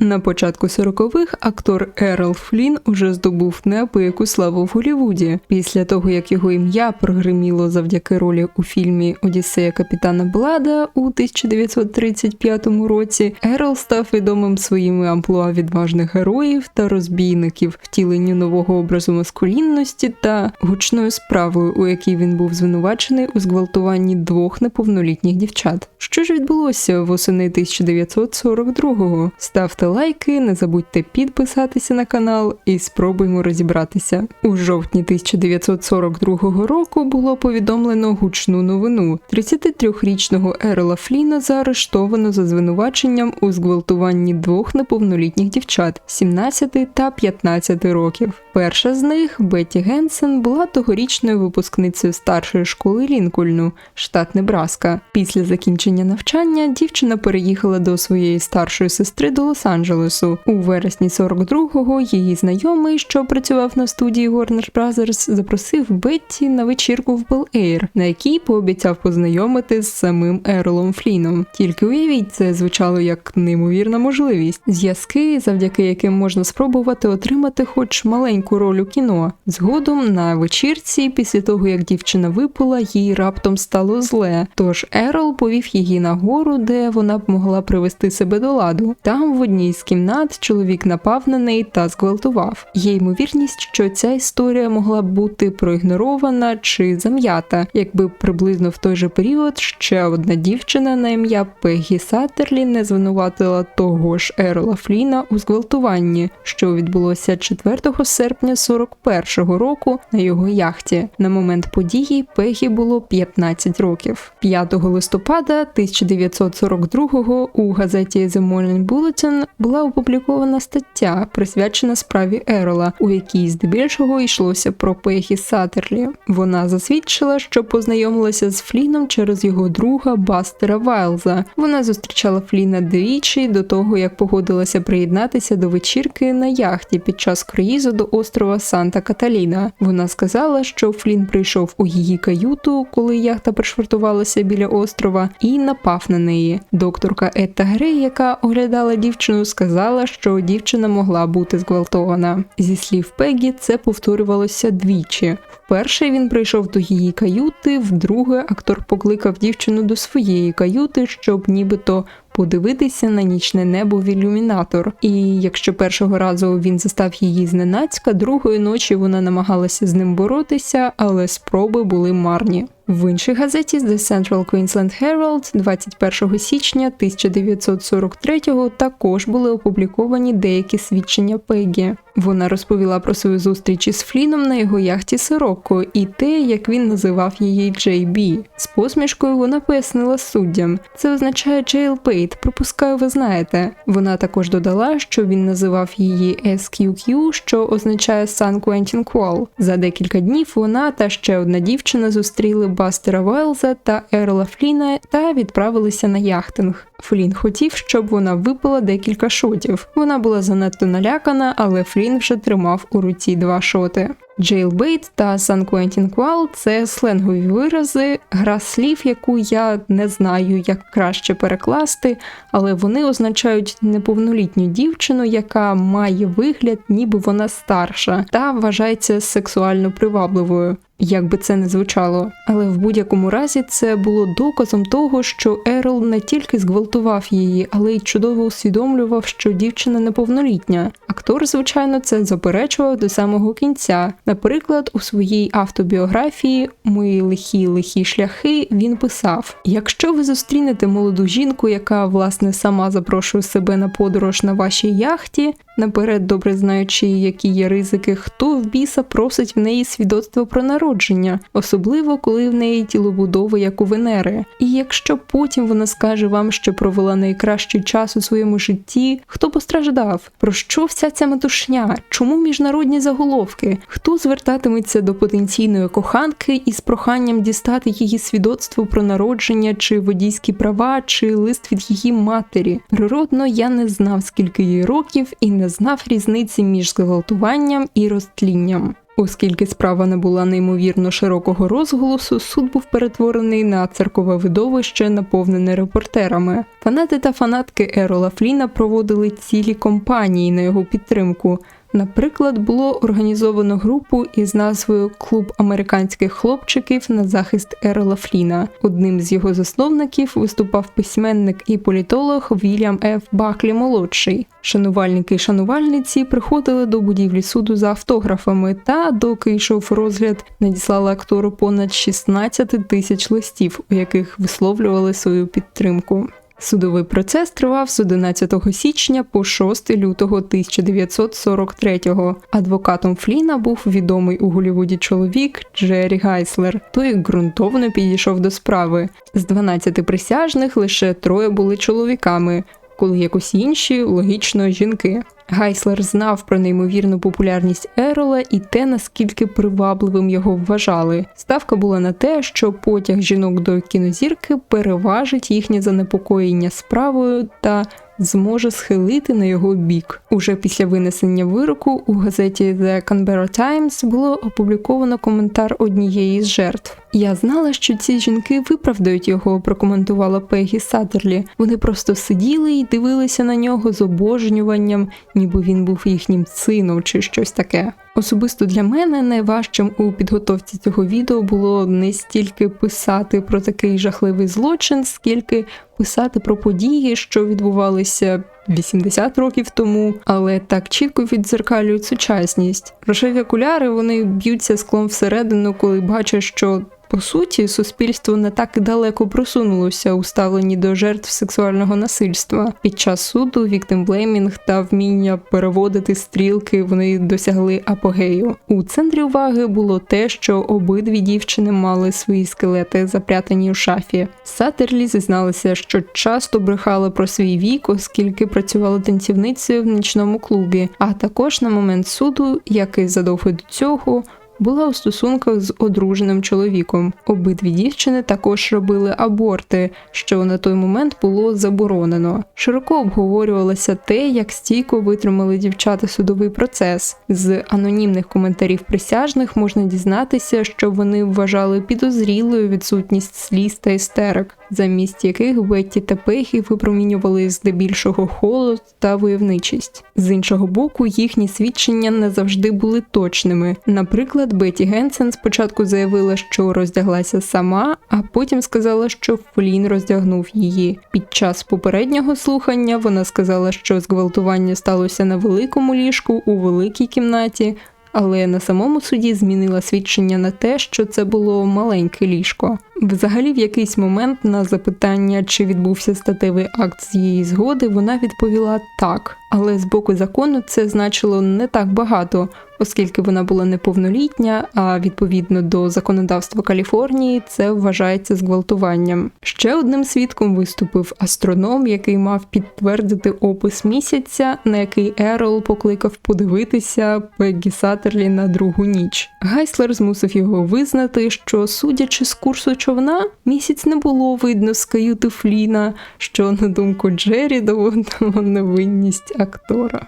На початку 40-х актор Ерол Флінн уже здобув неабияку славу в Голлівуді. Після того, як його ім'я прогриміло завдяки ролі у фільмі «Одіссея капітана Блада» у 1935 році, Ерол став відомим своїми амплуа відважних героїв та розбійників, втіленню нового образу маскулінності та гучною справою, у якій він був звинувачений у зґвалтуванні 2 неповнолітніх дівчат. Що ж відбулося восени 1942-го? Ставте лайки, не забудьте підписатися на канал і спробуємо розібратися. У жовтні 1942 року було повідомлено гучну новину. 33-річного Ерола Флінна заарештовано за звинуваченням у зґвалтуванні 2 неповнолітніх дівчат – 17 та 15 років. Перша з них, Бетті Генсен, була тогорічною випускницею старшої школи Лінкольну, штат Небраска. Після закінчення навчання дівчина переїхала до своєї старшої сестри до Лос-Анджелесу. У вересні 42-го її знайомий, що працював на студії Warner Brothers, запросив Бетті на вечірку в Бел-Ейр, на якій пообіцяв познайомити з самим Еролом Флінном. Тільки уявіть, це звучало як неймовірна можливість. Зв'язки, завдяки яким можна спробувати отримати хоч маленьку роль у кіно. Згодом на вечірці, після того як дівчина випила, їй раптом стало зле. Тож Ерол повів її на гору, де вона б могла привести себе до ладу. Там в одній з кімнат чоловік напав на неї та зґвалтував. Є ймовірність, що ця історія могла б бути проігнорована чи зам'ята, якби приблизно в той же період ще одна дівчина на ім'я Пеггі Саттерлі не звинуватила того ж Ерола Флінна у зґвалтуванні, що відбулося 4 серпня 41-го року на його яхті. На момент події Пеггі було 15 років. 5 листопада 1942-го у газеті The Morning Bulletin була опублікована стаття, присвячена справі Ерола, у якій здебільшого йшлося про Пеггі Саттерлі. Вона засвідчила, що познайомилася з Флінном через його друга Бастера Вайлза. Вона зустрічала Флінна двічі до того, як погодилася приєднатися до вечірки на яхті під час круїзу до острова Санта-Каталіна. Вона сказала, що Флінн прийшов у її каюту, коли яхта пришвартувалася біля острова, і напав на неї. Докторка Етта Грей, яка оглядала дівчину, сказала, що дівчина могла бути зґвалтована. Зі слів Пеггі, це повторювалося двічі. Вперше він прийшов до її каюти, вдруге актор покликав дівчину до своєї каюти, щоб нібито подивитися на нічне небо в ілюмінатор. І якщо першого разу він застав її зненацька, другої ночі вона намагалася з ним боротися, але спроби були марні. В іншій газеті The Central Queensland Herald 21 січня 1943-го також були опубліковані деякі свідчення Пеггі. Вона розповіла про свою зустріч із Флінном на його яхті Сирокко і те, як він називав її JB. З посмішкою вона пояснила суддям. Це означає jailbait, припускаю, ви знаєте. Вона також додала, що він називав її SQQ, що означає San Quentin Qual. За декілька днів вона та ще одна дівчина зустріли Бастера Вайлза та Ерола Флінна та відправилися на яхтинг. Флінн хотів, щоб вона випила декілька шотів. Вона була занадто налякана, але Флінн вже тримав у руці 2 шоти. Jailbait та San Quentin Qual – це сленгові вирази, гра слів, яку я не знаю, як краще перекласти, але вони означають неповнолітню дівчину, яка має вигляд, ніби вона старша, та вважається сексуально привабливою. Як би це не звучало. Але в будь-якому разі це було доказом того, що Ерол не тільки зґвалтував її, але й чудово усвідомлював, що дівчина неповнолітня. Актор, звичайно, це заперечував до самого кінця. Наприклад, у своїй автобіографії «Мої лихі шляхи» він писав: «Якщо ви зустрінете молоду жінку, яка, власне, сама запрошує себе на подорож на вашій яхті, наперед добре знаючи, які є ризики, хто в біса просить в неї свідоцтво про народження, особливо коли в неї тілобудова, як у Венери. І якщо потім вона скаже вам, що провела найкращий час у своєму житті, хто постраждав? Про що вся ця метушня? Чому міжнародні заголовки? Хто звертатиметься до потенційної коханки із проханням дістати її свідоцтво про народження, чи водійські права, чи лист від її матері? Природно, я не знав, скільки їй років, і не знав різниці між зґвалтуванням і розтлінням». Оскільки справа набула неймовірно широкого розголосу, суд був перетворений на циркове видовище, наповнене репортерами. Фанати та фанатки Ерола Фліна проводили цілі кампанії на його підтримку. Наприклад, було організовано групу із назвою «Клуб американських хлопчиків на захист Ерола Фліна». Одним з його засновників виступав письменник і політолог Вільям Ф. Баклі-молодший. Шанувальники і шанувальниці приходили до будівлі суду за автографами та, доки йшов розгляд, надіслали актору понад 16 тисяч листів, у яких висловлювали свою підтримку. Судовий процес тривав з 11 січня по 6 лютого 1943-го. Адвокатом Фліна був відомий у Голлівуді чоловік Джері Гайслер. Той ґрунтовно підійшов до справи. З 12 присяжних лише 3 були чоловіками, коли якось інші, логічно, жінки. Гайслер знав про неймовірну популярність Ерола і те, наскільки привабливим його вважали. Ставка була на те, що потяг жінок до кінозірки переважить їхнє занепокоєння справою та зможе схилити на його бік. Уже після винесення вироку у газеті The Canberra Times було опубліковано коментар однієї з жертв. «Я знала, що ці жінки виправдають його», – прокоментувала Пегі Саттерлі. «Вони просто сиділи і дивилися на нього з обожнюванням, ніби він був їхнім сином чи щось таке». Особисто для мене найважчим у підготовці цього відео було не стільки писати про такий жахливий злочин, скільки писати про події, що відбувалися 80 років тому, але так чітко віддзеркалюють сучасність. Рожеві окуляри, вони б'ються склом всередину, коли бачать, що по суті, суспільство не так і далеко просунулося у ставленні до жертв сексуального насильства. Під час суду віктимблеймінг та вміння переводити стрілки вони досягли апогею. У центрі уваги було те, що обидві дівчини мали свої скелети запрятані у шафі. Саттерлі зізналася, що часто брехала про свій вік, оскільки працювала танцівницею в нічному клубі, а також на момент суду, як і задовго до цього, була у стосунках з одруженим чоловіком. Обидві дівчини також робили аборти, що на той момент було заборонено. Широко обговорювалося те, як стійко витримали дівчата судовий процес. З анонімних коментарів присяжних можна дізнатися, що вони вважали підозрілою відсутність сліз та істерик, замість яких Бетті та Пегі випромінювали здебільшого холод та войовничість. З іншого боку, їхні свідчення не завжди були точними. Наприклад, Бетті Генсен спочатку заявила, що роздяглася сама, а потім сказала, що Флін роздягнув її. Під час попереднього слухання вона сказала, що зґвалтування сталося на великому ліжку у великій кімнаті, але на самому суді змінила свідчення на те, що це було маленьке ліжко. Взагалі, в якийсь момент на запитання, чи відбувся статевий акт з її згоди, вона відповіла «так». Але з боку закону це значило не так багато, оскільки вона була неповнолітня, а відповідно до законодавства Каліфорнії це вважається зґвалтуванням. Ще одним свідком виступив астроном, який мав підтвердити опис місяця, на який Ерол покликав подивитися Пеггі Саттерлі на другу ніч. Гайслер змусив його визнати, що, судячи з курсу човна, місяць не було видно з каюти Фліна, що, на думку Джері, доводило невинність актора.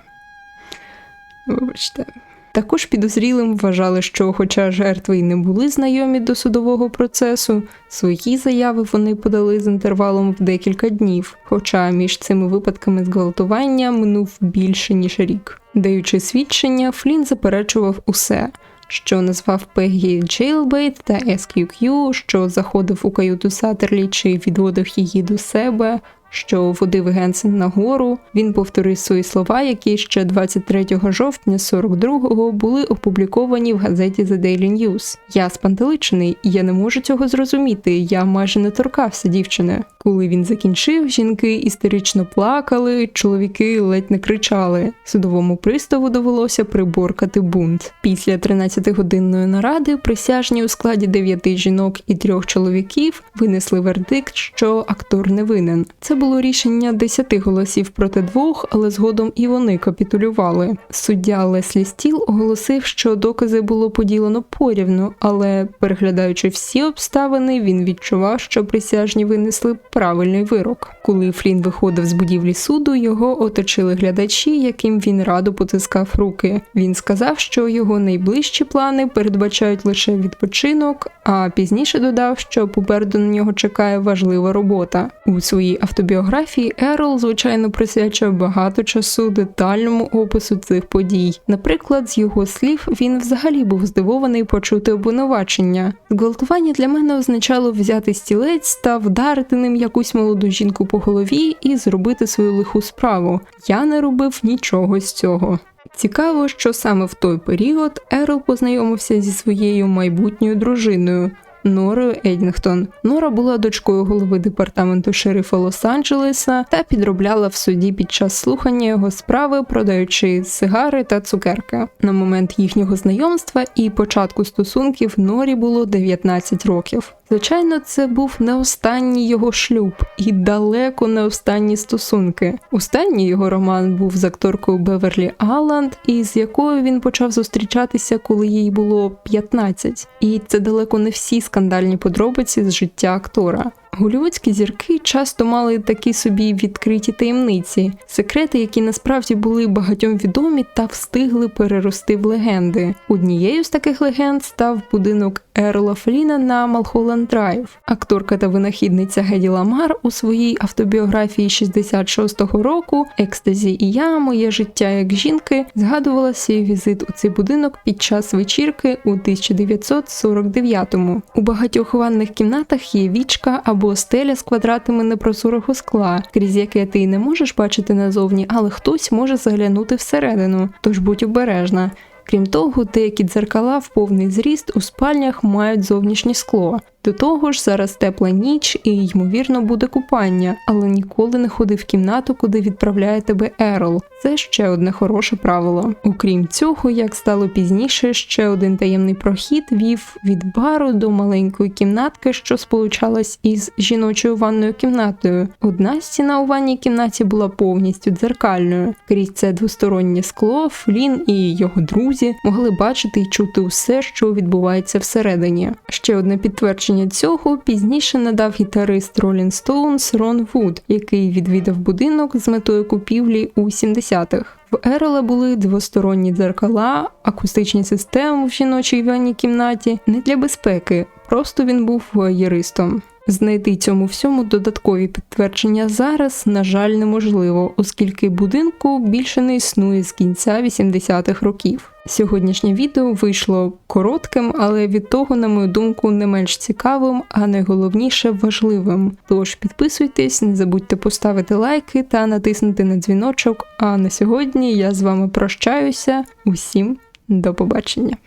Вибачте. Також підозрілим вважали, що хоча жертви й не були знайомі до судового процесу, свої заяви вони подали з інтервалом в декілька днів, хоча між цими випадками зґвалтування минув більше, ніж рік. Даючи свідчення, Флін заперечував усе, що назвав Пеггі Джейлбейт та SQQ, що заходив у каюту Саттерлі чи відводив її до себе, що водив Генсен нагору. Він повторив свої слова, які ще 23 жовтня 42-го були опубліковані в газеті The Daily News. «Я спантеличений, я не можу цього зрозуміти, я майже не торкався дівчини». Коли він закінчив, жінки істерично плакали, чоловіки ледь не кричали. Судовому приставу довелося приборкати бунт. Після 13-годинної наради присяжні у складі 9 жінок і 3 чоловіків винесли вердикт, що актор не винен. Це було рішення 10 голосів проти 2, але згодом і вони капітулювали. Суддя Леслі Стіл оголосив, що докази було поділено порівну, але, переглядаючи всі обставини, він відчував, що присяжні винесли правильний вирок. Коли Флін виходив з будівлі суду, його оточили глядачі, яким він радо потискав руки. Він сказав, що його найближчі плани передбачають лише відпочинок, а пізніше додав, що попереду на нього чекає важлива робота. У своїй автобіографії Ерл, звичайно, присвячує багато часу детальному опису цих подій. Наприклад, з його слів, він взагалі був здивований почути обвинувачення. Зґвалтування для мене означало взяти стілець та вдарити ним якусь молоду жінку по голові і зробити свою лиху справу. Я не робив нічого з цього. Цікаво, що саме в той період Ерл познайомився зі своєю майбутньою дружиною Норою Еддінгтон. Нора була дочкою голови департаменту шерифа Лос-Анджелеса та підробляла в суді під час слухання його справи, продаючи сигари та цукерки. На момент їхнього знайомства і початку стосунків Норі було 19 років. Звичайно, це був не останній його шлюб і далеко не останні стосунки. Останній його роман був з акторкою Беверлі Алланд, із якою він почав зустрічатися, коли їй було 15. І це далеко не всі скандальні подробиці з життя актора. Голлівудські зірки часто мали такі собі відкриті таємниці, секрети, які насправді були багатьом відомі та встигли перерости в легенди. Однією з таких легенд став будинок Ерла Фліна на Малхолланд Драйв. Акторка та винахідниця Геді Ламар у своїй автобіографії 66-го року «Екстазі і я. Моє життя як жінки» згадувала свій візит у цей будинок під час вечірки у 1949-му. У багатьох ванних кімнатах є вічка або стеля з квадратами непрозорого скла, крізь яке ти не можеш бачити назовні, але хтось може заглянути всередину, тож будь обережна. Крім того, деякі дзеркала в повний зріст у спальнях мають зовнішнє скло. До того ж, зараз тепла ніч і, ймовірно, буде купання, але ніколи не ходи в кімнату, куди відправляє тебе Ерл. Це ще одне хороше правило. Окрім цього, як стало пізніше, ще один таємний прохід вів від бару до маленької кімнатки, що сполучалась із жіночою ванною кімнатою. Одна стіна у ванній кімнаті була повністю дзеркальною. Крізь це двостороннє скло Флін і його друзі могли бачити і чути усе, що відбувається всередині. Ще одне підтвердження цього пізніше надав гітарист Rolling Stones Рон Вуд, який відвідав будинок з метою купівлі у 70-х. В Ерла були двосторонні дзеркала, акустичні системи в жіночій ванній кімнаті, не для безпеки, просто він був воєристом. Знайти цьому всьому додаткові підтвердження зараз, на жаль, неможливо, оскільки будинку більше не існує з кінця 80-х років. Сьогоднішнє відео вийшло коротким, але від того, на мою думку, не менш цікавим, а найголовніше важливим. Тож підписуйтесь, не забудьте поставити лайки та натиснути на дзвіночок, а на сьогодні я з вами прощаюся. Усім до побачення.